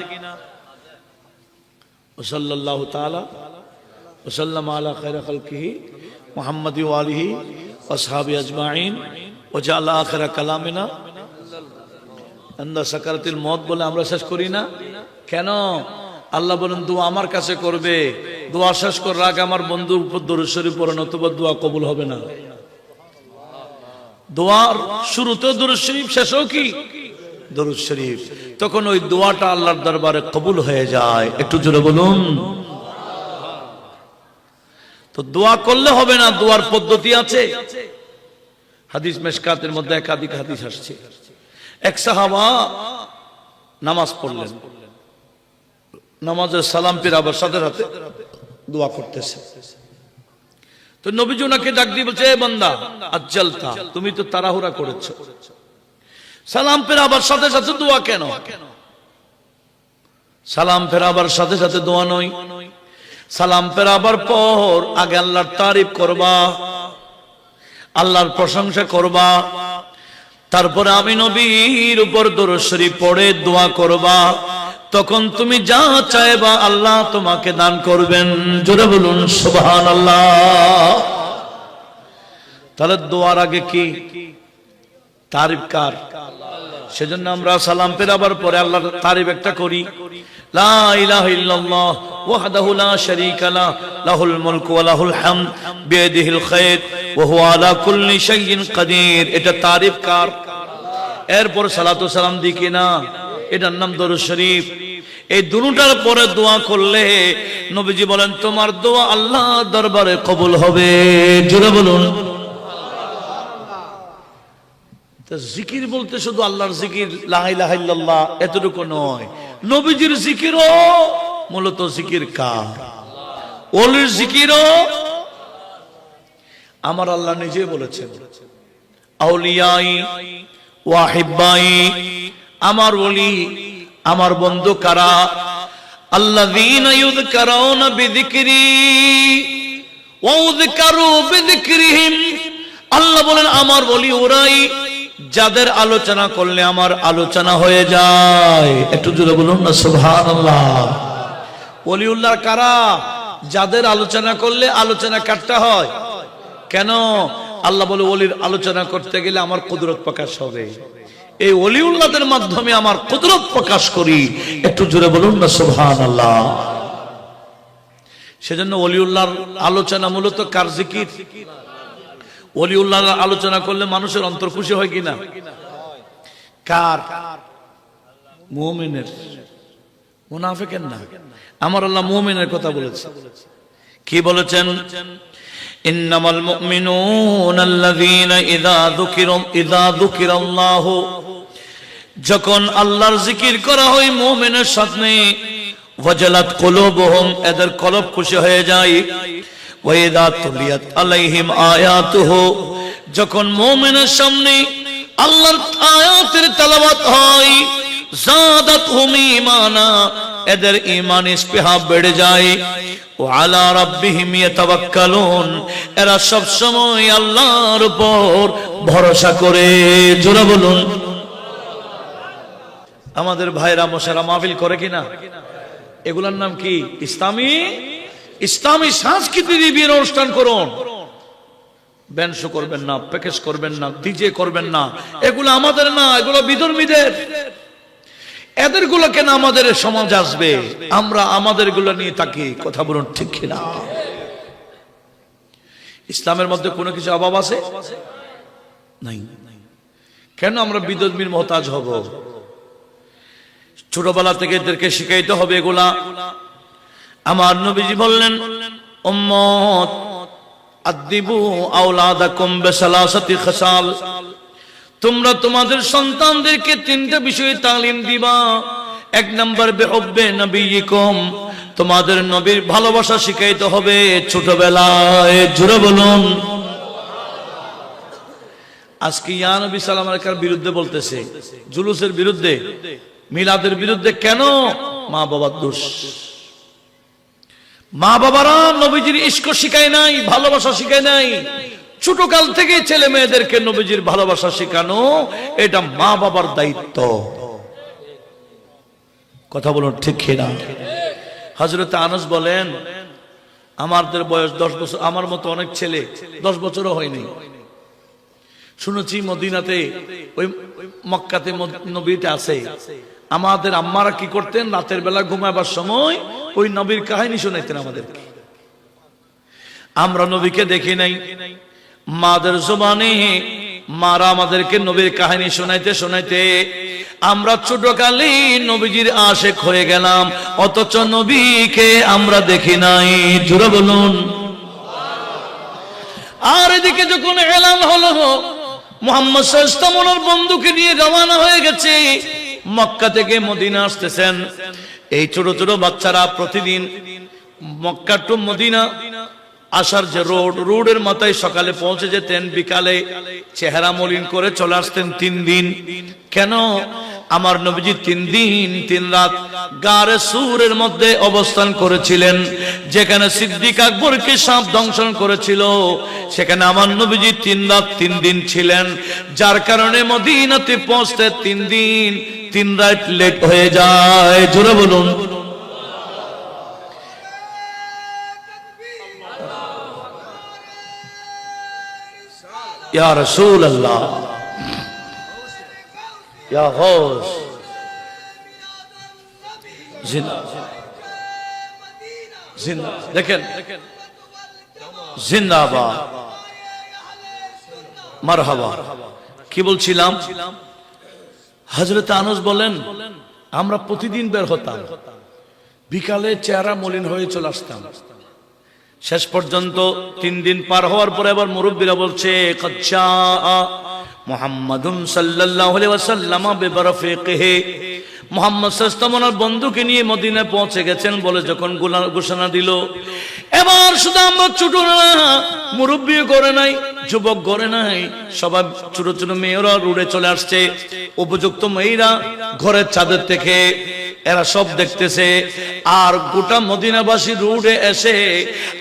সাল্লাল্লাহু তাআলা ওয়া সাল্লামা আলা খায়রি খালকিহি মুহাম্মাদি ওয়া আলিহি ওয়া আসহাবিহি আজমাইন ওয়া জাআলা আখিরা কালামিনা ইনদা সাকারাতিল মউত বলে আমরা শেষ করি না কেন? আল্লাহ বলেন দোয়া আমার কাছে করবে, দোয়া শেষ করার আগে আমার বন্ধুর উপর দরুদ শরীফ পড়ো, নতুবা দোয়া কবুল হবে না। দোয়ার শুরুতেও দরুদ শরীফ, শেষেও কি দরুদ শরীফ। তখন ওই দোয়াটা আল্লাহর দরবারে কবুল হয়ে যায়। একটু জোরে বলুন। তো দোয়া করলে হবে না, দোয়ার পদ্ধতি আছে। হাদিস মিশকাতের মধ্যে একাধিক হাদিস আসছে। এক সাহাবা নামাজ পড়লেন, নামাজের সালাম ফিরাবার সাথে সাথে দোয়া করতেছে। তো নবীজি ওনাকে ডাক দিয়ে বলছে, এ বান্দা আজ্জালতা, তুমি তো তাড়াহুড়া করেছো, সালাম ফেরাবার সাথে সাথে দোয়া কেন? সালাম ফেরাবার সাথে সাথে দোয়া নয়, সালাম ফেরাবার পর আগে আল্লাহর তারিফ করবা, আল্লাহর প্রশংসা করবা, তারপরে আমি নবীর উপর দরুদ শরীফ পড়ে দোয়া করবা। তখন তুমি যা চাইবা আল্লাহ তোমাকে দান করবেন। জোরে বলুন সুবহানাল্লাহ। তাহলে দোয়ার আগে কি তারিফ কার? সেজন্য আমরা সালাম ফেরাবার পরে আল্লাহর তারিফ একটা করি, লা ইলাহা ইল্লাল্লাহ ওয়াহদাহু লা শারীকা লাহু লাহুল মুলকু ওয়া লাহুল হামদ বিয়াদিহিল খায়র ওয়া হুয়া আলা কুল্লি শাইইন কাদির। এটা তারিফ কার? এরপর সালাতু সালাম দি কিনা, এটার নাম দরুদ শরীফ। এই দুটোটার পরে দোয়া করলে নবীজি বলেন তোমার দোয়া আল্লাহ দরবারে কবুল হবে। জোরে বলুন। জিকির বলতে শুধু আল্লাহর জিকির লা ইলাহা ইল্লাল্লাহ এতটুকু নয়, নবীজির জিকিরও মূলত জিকির কার? ওলির জিকিরও আমার আল্লাহ নিজে বলেছেন, আউলিয়াই ওয়া হিব্বাই, আমার ওলি আমার বন্ধু কারা? আল্লাযীনা ইউযকারুনা বিযিকরি ওয়া উযকারু বিযিকরিহিম। আল্লাহ বলেন আমার ওলি ওরাই যাদের আলোচনা করলে আমার আলোচনা হয়ে যায়। একটু জোরে বলুন না সুবহানাল্লাহ। ওলিউল্লাহ কারা? যাদের আলোচনা করলে আলোচনা কাটতে হয়। কেন? আল্লাহ বলে ওলির আলোচনা করতে গেলে আমার কুদরত প্রকাশ হবে, এই ওলিউল্লাহদের মাধ্যমে আমার কুদরত প্রকাশ করি। একটু জোরে বলুন না সুবহানাল্লাহ। সেজন্য ওলিউল্লাহর আলোচনা মূলত কার জিকির? ওলিউল্লাহর আলোচনা করলে মানুষের অন্তর খুশি হয় কিনা? কার? মুমিনের। মুনাফিকের না, আমার আল্লাহ মুমিনের কথা বলেছে। কি বলেছেন? ইন্নামাল মুমিনুনা আল্লাযীনা ইযা যুকিরাল্লাহু, যখন আল্লাহর জিকির করা হয় মুমিনের সামনে, ওয়াজালাত কুলুবুহুম, এদের কলব খুশি হয়ে যায়। ওয়া ইযা তুলিয়াত আলাইহিম আয়াতুহু, যখন মুমিনের সামনে আল্লাহর আয়াতের তেলাওয়াত হয়, যাদাতহুম ঈমানা, এদের ঈমান ইসতিহা বেড়ে যায়। ওয়া আলা রাব্বিহিম ইয়াতাওয়াক্কালুন, এরা সব সময় আল্লাহর উপর ভরসা করে। জোরে বলুন। আমাদের ভাইরা মশারা মাহফিল করে কিনা? এগুলার নাম কি? ইসলামী সংস্কৃতি দিয়ে বিয়ের অনুষ্ঠান করুন। ব্যান্ড শো করবেন না, প্যাকেজ করবেন না, ডিজে করবেন না, এগুলো আমাদের না, এগুলো বিধর্মীদের। এদের গুলো কেন আমাদের সমাজ আসবে? আমরা আমাদের গুলো নিয়ে থাকি। কথা বলুন ঠিক কিনা? ইসলামের মধ্যে কোনো কিছু অভাব আছে? নাই। কেন আমরা বিধর্মীর মহতাজ হব? ছোটবেলা থেকে এদেরকে শিখাইতে হবে এগুলা। আমার নবীজি বললেন, উম্মত আদিবু আওলাদাকুম বিসালাসাতি খাসাল, তোমরা তোমাদের সন্তানদেরকে তিনটা বিষয়ে তালিম দিবা। এক নাম্বার বিহুব্বে নবিয়িকুম, তোমাদের নবীর ভালোবাসা শিখাইতে হবে ছোটবেলায়। জোরে বলুন। আজকে ইয়া নবী সাল্লাল্লাহু আলাইহি ওয়াসাল্লামের বিরুদ্ধে বলতেছে, জুলুসের বিরুদ্ধে, মিলাদের বিরুদ্ধে। কেন? মা বাবার দোষ। মা বাবারা নবীজির ইশক শিখায় নাই, ভালোবাসা শিখায় নাই। ছোটকাল থেকে ছেলে মেয়েদেরকে নবীজির ভালোবাসা শেখানো, এটা মা বাবার দায়িত্ব। কথা বলুন ঠিক কিনা? হযরত আনাস বলেন, আমাদের বয়স 10 বছর, আমার মতো অনেক ছেলে 10 বছরও হয়নি। শুনেছি মদিনাতে, ওই মক্কাতে নবীতে আছে। আমাদের আম্মারা কি করতেন? রাতের বেলা ঘুমাবার সময় ওই নবীর কাহিনী শোনাইতেন আমাদেরকে। আমরা নবীকে দেখি নাই, মাদের জবানে মারা আমাদেরকে নবীর কাহিনী শোনাইতে শোনাইতে আমরা ছোটকালে নবীজির আশিক হয়ে গেলাম, অথচ নবীকে আমরা দেখি নাই। জোরে বলুন। আর এদিকে যখন এলান হলো মুহাম্মদ সাল্লাল্লাহু আলাইহি ওয়াসাল্লাম ওনার বন্ধুকে নিয়ে রওনা হয়ে গেছে, মক্কা থেকে মদিনা আসতেছেন। এই ছোট ছোট বাচ্চারা প্রতিদিন মক্কা টু মদিনা আসার যে রোডের মাথায় সকালে পৌঁছে যেতেন, বিকালে চেহারা মলিন করে চলে আসতেন 3 দিন। কেন? আমার নবীজি 3 দিন 3 রাত গারে সুরের মধ্যে অবস্থান করেছিলেন, যেখানে সিদ্দিক আকবরকে সাপ দংশন করেছিল, সেখানে আমার নবীজি 3 রাত 3 দিন ছিলেন। যার কারণে মদিনাতে পৌঁছতে 3 দিন 3 রাত লেট হয়ে যায়। জোরে বলুন। ইয়া রাসূলুল্লাহ, ইয়া গাউস, জিন্দাবাদ। দেখেন, জিন্দাবাদ, মারহাবা। কি বলছিলাম? হযরত আনাস বলেন, আমরা প্রতিদিন বের হতাম, বিকালে চেহারা মলিন হয়ে চলে আসতাম। শেষ পর্যন্ত 3 দিন পার হওয়ার পরে আবার মুরব্বীরা বলছে, কচ্চা মুহাম্মাদুন সাল্লাল্লাহু আলাইহি ওয়াসাল্লাম বিবরফিকিহি, মুহাম্মদ সাল্লাল্লাহু আলাইহি ওয়াসাল্লাম বন্ধুকে নিয়ে মদিনায় পৌঁছে গেছেন বলে যখন ঘোষণা দিল, এবার শুধু আমরা ছোট না, মুরব্বী করে নাই, যুবক করে নাই, সবাই ছোট ছোট মেয়েরা রোডে চলে আসছে। উপযুক্ত মেয়েরা ঘরের চাঁদের থেকে এরা সব দেখতেছে। আর গোটা মদিনাবাসী রোডে এসে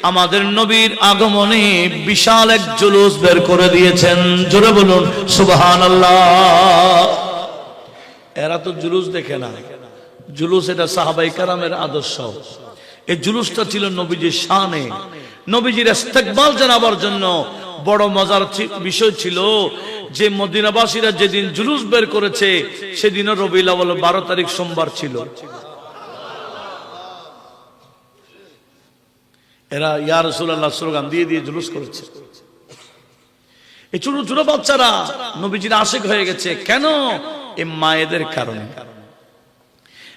আমাদের নবীর আগমনে বিশাল এক জুলুস বের করে দিয়েছেন। জোরে বলুন সুবহানাল্লাহ। এরা তো জুলুস দেখে না, জুলুস এটা সাহাবায়ে কেরামের আদর্শ। এই জুলুসটা ছিল নবীজির শানে, নবীজির ইস্তেকবাল জানাবার জন্য। বড় মজার বিষয় ছিল যে মদিনাবাসীরা যেদিন জুলুস বের করেছে সেদিনও রবিউল আউয়াল 12 তারিখ সোমবার ছিল। এরা ইয়া রাসূলুল্লাহ স্লোগান দিয়ে দিয়ে জুলুস করেছে। এই ছোট ছোট বাচ্চারা নবীজির আশিক হয়ে গেছে। কেন? এই মায়েদের কারণে।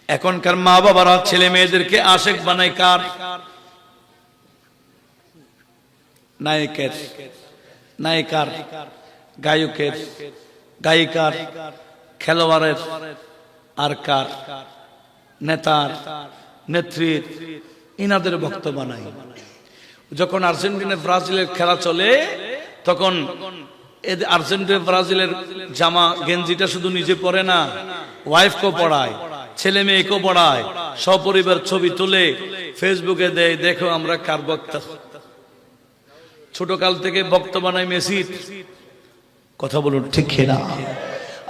এখনকার মা বাবারা ছেলে মেয়েদেরকে আশেক বানায় কার? নায়কের, নায়িকার, গায়কের, গায়িকার, খেলোয়াড়ের, আর কার? নেতার, নেত্রীর, ইনাদের ভক্ত বানাই। যখন আর্জেন্টিনা ব্রাজিলের খেলা চলে তখন আর্জেন্টিনা ব্রাজিলের জামা গেঞ্জিটা শুধু নিজে পরে না, ওয়াইফকেও পড়ায়, ছেলে মেয়েকেও পড়ায়, সপরিবার ছবি তুলে ফেসবুকে দেয়, দেখো আমরা কার ভক্ত। ছোট কাল থেকে ভক্ত বানায় মেসির। কথা বলুন ঠিক না?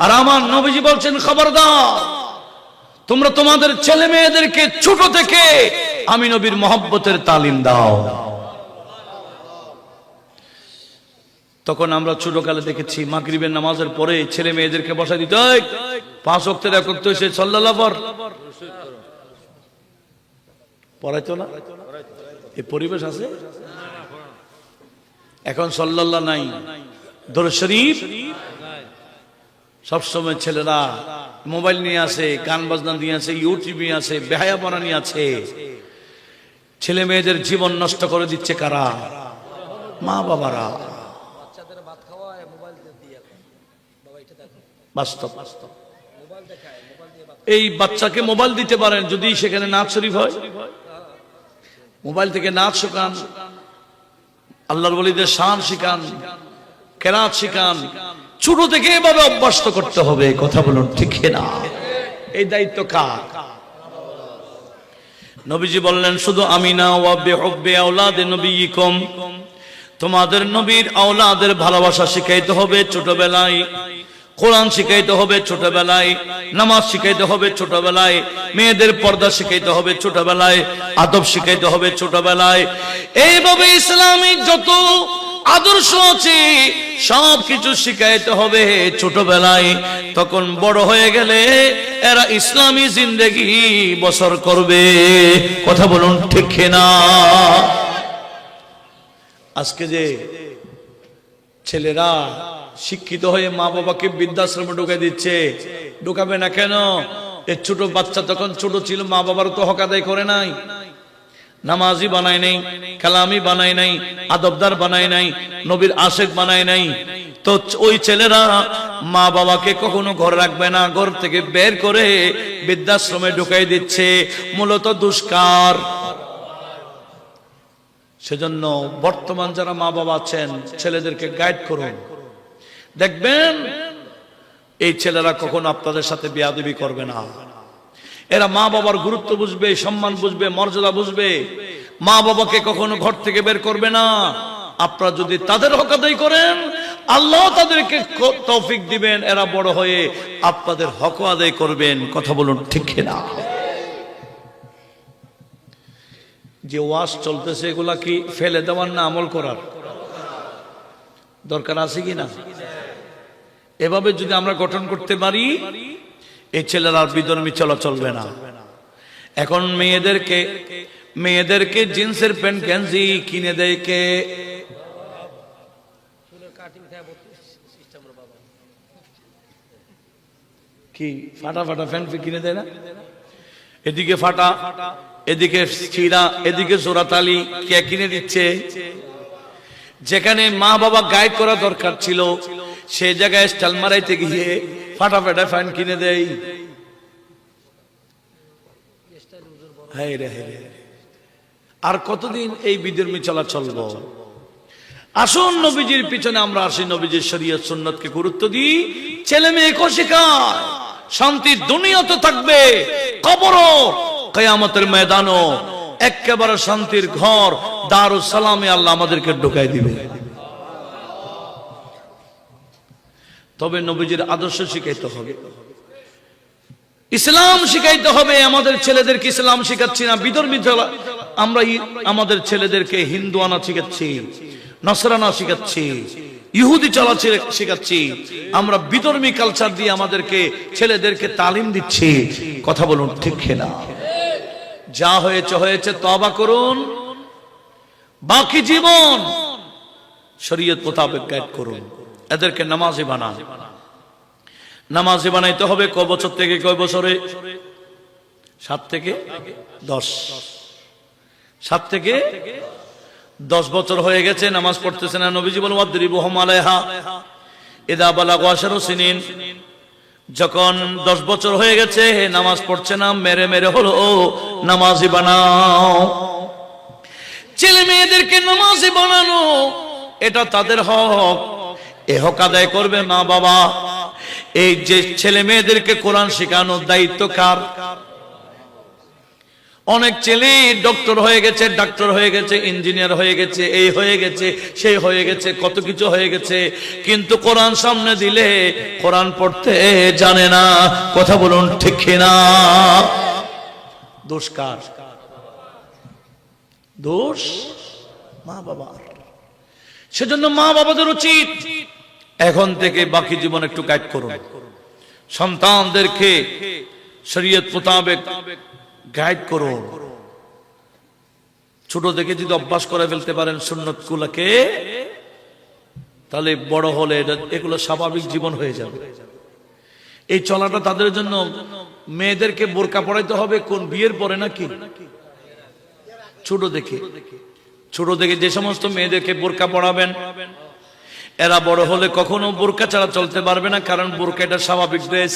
আর আমার নবীজি বলছেন, খবরদার, তোমরা তোমাদের ছেলে মেয়েদেরকে ছোট থেকে আমি নবীর মহব্বতের তালিম দাও। তখন আমরা ছোটকালে দেখেছি মাগরিবের নামাজের পরে ছেলে মেয়েদেরকে বসা দিত, 5 ওয়াক্তের এক ওয়াক্ত হইছে সাল্লাল্লাহু পর, পড়াইতো না? এই পরিবেশ আছে এখন? সাল্লাল্লাহু নাই, দরুদ শরীফ সবসময় ছেলেরা মোবাইল নিয়ে আসে, গান বাজনা নিয়ে আসে, ইউটিউব নিয়ে আসে, বেহায়াপনা নিয়ে আছে। ছেলে মেয়েদের জীবন নষ্ট করে দিচ্ছে কারা? মা বাবারা। বাস্তব এই বাচ্চাকে মোবাইল দিতে পারেন যদি সেখানে নাচ শরীফ হয়, মোবাইল থেকে নাচ শেখান, আল্লাহর ওলিদের শান শিখান, কেরাত শিখান, ছোট থেকে এভাবে অভ্যস্ত করতে হবে। কথা বলুন ঠিক না? এই দায়িত্ব কার? নবীজি বললেন, শুধু আমি না, ওয়া বিহুব্বি আওলাদে নবিয়িকুম, তোমাদের নবীর আওলাদের ভালোবাসা শিখাইতে হবে ছোটবেলায়, কোরআন শিখাইতে হবে ছোটবেলায়, নামাজ শিখাইতে হবে ছোটবেলায়, মেয়েদের পর্দা শিখাইতে হবে ছোটবেলায়, আদব শিখাইতে হবে ছোটবেলায়। এইভাবে ইসলামিক যত আদর্শ আছে সবকিছু শিখাইতে হবে ছোটবেলায়। তখন বড় হয়ে গেলে এরা ইসলামী জিন্দেগি বসর করবে। কথা বলুন ঠিক না? আজকে যে ছেলেরা শিক্ষিত হয়ে মা বাবাকে বৃদ্ধাশ্রমে ঢুকে দিচ্ছে, ঢুকাবে না কেন? এই ছোট বাচ্চা তখন ছোট ছিল, মা বাবার তো হক আদায় করে নাই, নামাজি বানায় নাই, কালামি বানায় নাই, আদবদার বানায় নাই, নবীর আশেক বানায় নাই। তো ওই ছেলেরা মা বাবাকে কখনো ঘর রাখবে না, ঘর থেকে বের করে বৃদ্ধাশ্রমে ঢুকাই দিচ্ছে, মূলত দুষ্কার। সেজন্য বর্তমান যারা মা বাবা আছেন ছেলেদেরকে গাইড করুন, দেখবেন এই ছেলেরা কখনো আপনাদের সাথে বেয়াদবি করবে না। এরা মা বাবার গুরুত্ব বুঝবে, সম্মান বুঝবে, মর্যাদা বুঝবে। মা বাবাকে কখনো ঘর থেকে বের করবে না। আপনারা যদি তাদের হক আদায় করেন, আল্লাহ তাদেরকে তৌফিক দিবেন, এরা বড় হয়ে আপনাদের হক আদায় করবেন। কথা বলুন ঠিক না? যে ওয়াজ চলতেছে এগুলা কি ফেলে দেওয়ার না আমল করার দরকার আছে কিনা? এভাবে যদি আমরা গঠন করতে পারি, এই ছেলেরা আর বিধর্মী চলা চলবে না। এখন মেয়েদেরকে জিন্সের প্যান্ট গেঞ্জি কিনে দেয় কে? কি ফাটা ফাটা প্যান্ট কিনে দেয় না? এদিকে ফাটা, এদিকে ছিঁড়া, এদিকে জোড়াতালি, কে কিনে দিচ্ছে? যেখানে মা বাবা গাইড করা দরকার ছিল সে জায়গায় স্টাইল মারাইতে গিয়ে ফাটা ফাটা প্যান্ট কিনে দেয়। আর কতদিন এই বিধর্মী চলা চলবো? আসুন নবীজির পিছনে আমরা আসি, নবীজির শরীয়ত সুন্নতকে গুরুত্ব দিই, ছেলে মেয়েকে শেখায়। শান্তির দুনিয়া তো থাকবে, কবরও, কিয়ামতের ময়দানও একেবারে শান্তির ঘর দারুস সালামে আল্লাহ আমাদেরকে ঢুকাই দিবে। তবে নবীজির আদর্শ শিখাইতে হবে, ইসলাম শিখাইতে হবে। আমাদের ছেলেদেরকে ইসলাম শিখাচ্ছি না, বিধর্মী আমরা আমাদের ছেলেদেরকে হিন্দুয়ানা শিখাচ্ছি, নসরানা শিখাচ্ছি, ইহুদি চলা শিখাচ্ছি। আমরা বিধর্মী কালচার দিয়ে আমাদেরকে ছেলেদেরকে তালিম দিচ্ছি। কথা বলুন ঠিক না? যা হয়েছে হয়েছে, তওবা করুন, বাকি জীবন শরীয়ত মোতাবেক গাইড করুন। এদেরকে নামাজি বানান। নামাজি বানাইতে হবে কয় বছর থেকে কয় বছরে? 7 থেকে 10, 7 থেকে 10 বছর হয়ে গেছে, নামাজ পড়তেছে না। নবীজি বলেন ওয়াদরিবুহুম আলাইহা ইযা বালাগু 10 সিনিন, যখন 10 বছর হয়ে গেছে নামাজ পড়ছে না, মেরে মেরে হলো নামাজি বানাও। ছেলে মেয়েদেরকে নামাজি বানানো এটা তাদের হক, এ হক আদায় করবে মা বাবা। এই যে ছেলে মেয়েদেরকে কোরআন শেখানোর দায়িত্ব কার? অনেক ছেলে ডক্টর হয়ে গেছে, ডাক্তার হয়ে গেছে, ইঞ্জিনিয়ার হয়ে গেছে, এই হয়ে গেছে, সেই হয়ে গেছে, কত কিছু হয়ে গেছে, কিন্তু কোরআন সামনে দিলে কোরআন পড়তে জানে না। কথা বলুন ঠিক কিনা? দোষ কার? দোষ মা বাবার। সেজন্য মা বাবাদের উচিত এখন থেকে বাকি জীবন একটু গাইড করুন, সন্তানদেরকে শরীয়ত মোতাবেক গাইড করুন। ছোট থেকে যদি অভ্যাস করে ফেলতে পারেন সুন্নত গুলাকে, তাহলে বড় হলে এগুলো স্বাভাবিক জীবন হয়ে যাবে। এই চলাটা তাদের জন্য। মেয়েদেরকে বোরকা পড়াইতে হবে কোন? বিয়ের পরে নাকি? ছোট দেখে যে সমস্ত মেয়েদেরকে বোরকা পড়াবেন, এরা বড় হলে কখনো বোরকা ছাড়া চলতে পারবে না, কারণ বোরকা এটা স্বাভাবিক ড্রেস।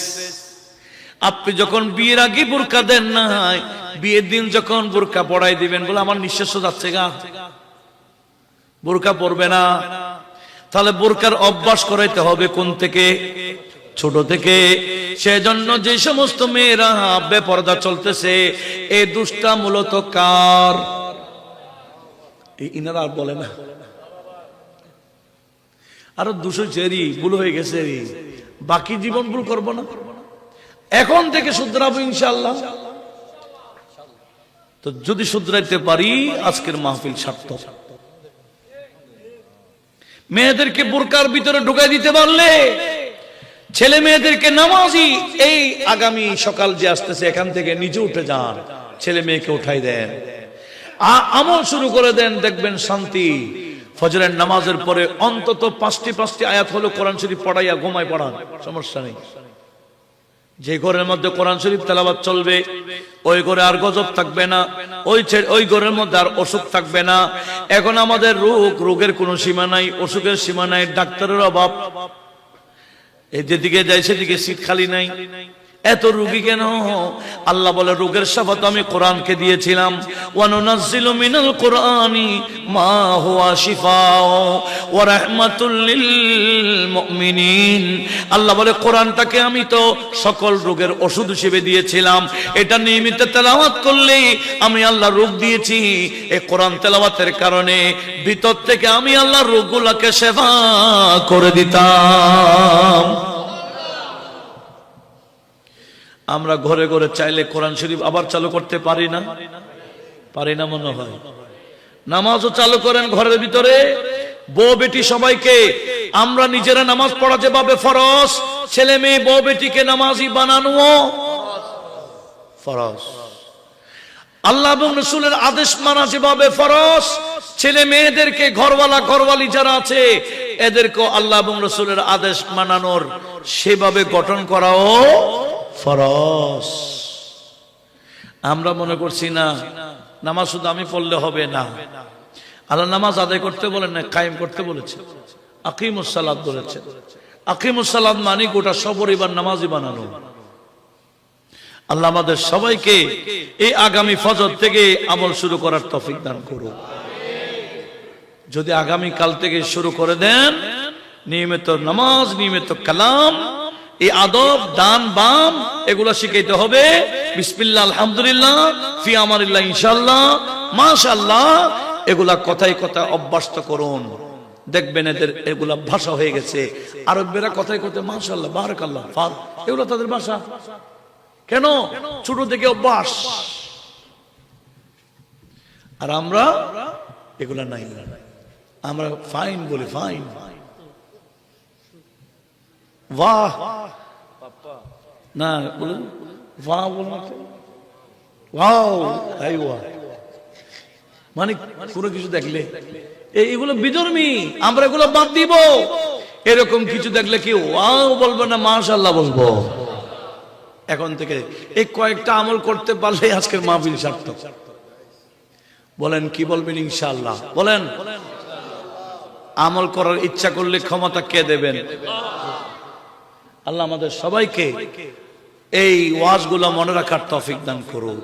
আপনি যখন বিয়ের আগে বোরকা দেন না, বিয়ের দিন যখন বোরকা পড়াই দিবেন, বলে আমার নিঃশ্বাস যাচ্ছে গা, বোরকা পরবে না। তাহলে বোরকার অভ্যাস করাইতে হবে কোন থেকে? ছোট থেকে। সেজন্য যে সমস্ত মেয়েরা বেপরদা চলতেছে, এই দুষ্টা মূলত কার? ইনারা আর বলে না, আরো 200 চেরি ভুল হয়ে গেছে, বাকি জীবন ভুল করবো না, এখন থেকে শুধরাবো ইনশাআল্লাহ। তো যদি শুধরাইতে পারি আজকের মাহফিল সার্থক। মেয়েদেরকে বোরকার ভিতরে ঢুকাই দিতে পারলে, ছেলে মেয়েদেরকে নামাজি, এই আগামী সকাল যে আসতেছে এখান থেকে নিজে উঠে যান, ছেলে মেয়েকে উঠাই দেন, আমল শুরু করে দেন, দেখবেন শান্তি। ফজরের নামাজের পরে অন্তত 5টি আয়াত হলো কোরআন শরীফ পড়াইয়া ঘুমায় পড়ান, সমস্যা নেই। যে ঘরের মধ্যে কোরআন শরীফ তেলাওয়াত চলবে, ওই ঘরে আর গজব থাকবে না, ওই ঘরের মধ্যে আর অসুখ থাকবে না। এখন আমাদের রোগের কোনো সীমা নাই, অসুখের সীমা নাই, ডাক্তারের অভাব, এই যেদিকে যায় সেদিকে সিট খালি নাই। এত রোগী কেন? আল্লাহ বলে রোগের শাফাত আমি কোরআনকে দিয়েছিলাম। ওয়ানুনাজ্জিলু মিনাল কুরআনি মা হুয়া শিফাউ ওয়া রাহমাতুল লিল মুমিনিন। আল্লাহ বলে কোরআনটাকে আমি তো সকল রোগের ওষুধ হিসেবে দিয়েছিলাম। এটা নিয়মিত তেলাওয়াত করলে আমি আল্লাহ রোগ দিয়েছি। এই কোরআন তেলাওয়াতের কারণে ভিতর থেকে আমি আল্লাহ রোগগুলোকে সেবা করে দিতাম। আমরা ঘরে ঘরে চাইলে কোরআন শরীফ আবার চালু করতে পারি না মনে হয়। নামাজও চালু করেন ঘরের ভিতরে, বউ বেটি সবাইকে। আমরা নিজেরা নামাজ পড়া যেভাবে ফরজ, ছেলে মেয়ে বউ বেটিকে নামাজি বানানো ফরজ। আল্লাহ এবং রাসূলের আদেশ মানা যেভাবে ফরজ, ছেলে মেয়েদেরকে ঘরওয়ালি যারা আছে এদেরকে আল্লাহ এবং রাসূলের আদেশ মানানোর সেভাবে গঠন করাও ফরজ। আমরা মনে করছি না নামাজ শুধু আমি পড়লে হবে না। আল্লাহ নামাজ আদায় করতে বলেন না, কায়েম করতে বলেছে। আকিমুস সালাত বলেছে। আকিমুস সালাত মানে গোটা সপরিবার নামাজি বানানো। আল্লাহ আমাদের সবাইকে এই আগামী ফজর থেকে আমল শুরু করার তৌফিক দান করুন। যদি আগামী কাল থেকে শুরু করে দেন, নিয়মিত নামাজ, নিয়মিত কালাম, এই আদব, দান, বাম এগুলো শিখাইতে হবে। বিসমিল্লাহ, আলহামদুলিল্লাহ, ফি আমারিল্লাহ, ইনশাআল্লাহ, মাশাআল্লাহ, এগুলা কথায় অভ্যস্ত করুন। দেখবেন এদের এগুলা ভাষা হয়ে গেছে। আরবেরা কথায় মাশাআল্লাহ, বারাকাল্লাহ, এগুলো তাদের ভাষা। কেন? ছোট থেকে অভ্যাস। আর আমরা এগুলা নাই, আমরা ফাইন বলি, ফাইন, বাহ না বলুন, বাহ বলুন, ওয়াও, মানে কোনো কিছু দেখলে এইগুলো বিধর্মী, আমরা এগুলো বাদ দিব। এরকম কিছু দেখলে কি ওয়াও বলবো না মাশাআল্লাহ বলবো? এখন থেকে এই কয়েকটা আমল করতে পারলে আজকের মাহফিল সার্থক। বলেন কি বলবেন? ইনশাআল্লাহ বলেন। আমল করার ইচ্ছা করলে ক্ষমতা কে দেবেন? আল্লাহ আমাদের সবাইকে এই ওয়াজগুলো মনে রাখার তৌফিক দান করুন।